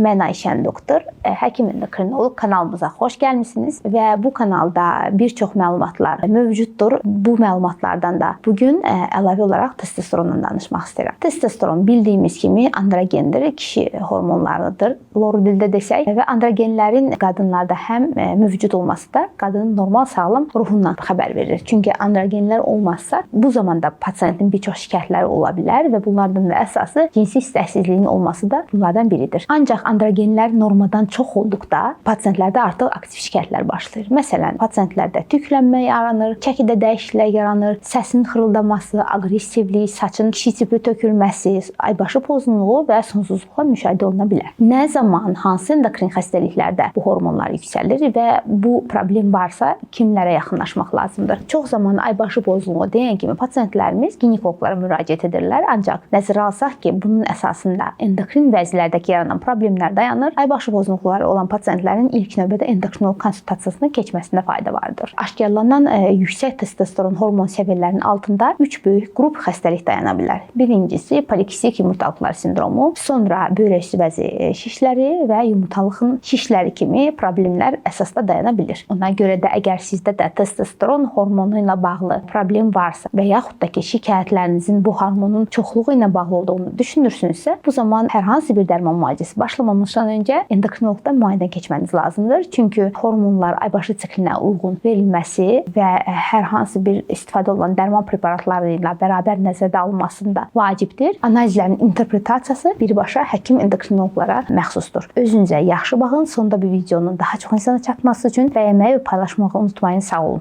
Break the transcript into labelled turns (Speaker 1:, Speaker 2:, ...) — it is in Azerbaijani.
Speaker 1: Mən Ayşən doktor, həkim endokrinoloq kanalımıza xoş gəlmisiniz və bu kanalda bir çox məlumatlar mövcuddur. Bu məlumatlardan da bugün əlavə olaraq testosterondan danışmaq istəyirəm. Testosteron bildiyimiz kimi androgendir, kişi hormonlarıdır, lor dildə desək və androgenlərin qadınlarda həm mövcud olması da qadının normal sağlam ruhundan xəbər verir. Çünki androgenlər olmazsa bu zamanda pasientin bir çox şikayətləri ola bilər və bunlardan da əsası cinsi istəksizliyin olması da bunlardan biridir. Ancaq androgenlər normadan çox olduqda pasientlərdə artıq aktiv şikayətlər başlayır. Məsələn, pasientlərdə tüklənmə yaranır, çəkidə dəyişikliklər yaranır, səsin xırıldaması, aqressivlik, saçın kişi tipi tökülməsi, aybaşı pozğunluğu və sonsuzluqla müşahidə oluna bilər. Nə zaman hansı endokrin xəstəliklərdə bu hormonlar yüksəlir və bu problem varsa kimlərə yaxınlaşmaq lazımdır? Çox zaman aybaşı pozğunluğu deyən kimi pasientlərimiz ginekoloqlara müraciət edirlər. Ancaq nəzərə alsaq ki, bunun əsasında endokrin vəzilərdəki yaranan problemlər dayanır. Aybaşı pozğunluqları olan pasientlərin ilk növbədə endokrinoloq konsultasiyasına keçməsində fayda vardır. Aşkarlanan yüksək testosteron hormon səviyyələrinin altında 3 böyük qrup xəstəlik dayana bilər. Birincisi polikistik yumurtalıqlar sindromu, sonra böyrək üstü bəzi şişləri və yumurtalığın şişləri kimi problemlər əsasda dayana bilir. Ona görə də əgər sizdə də testosteron hormonu ilə bağlı problem varsa və yaxud da ki şikayətlərinizin bu hormonun çoxluğu ilə bağlı olduğunu düşünürsünüzsə, bu zaman hər hansı bir dərman müalicəsi başlamamışdan öncə endokrinoloqdan müayinədən keçməniz lazımdır. Çünki hormonlar aybaşı siklinə uyğun verilməsi və hər hansı bir istifadə olunan dərman preparatları ilə bərabər nəzərdə alınmasında vacibdir. Analizlərin interpretasiyası birbaşa həkim endokrinoloqlara məxsusdur. Özünüzə yaxşı baxın. Sonda bir videonun daha çox insana çatması üçün bəyənməyi və paylaşmağı unutmayın. Sağ olun.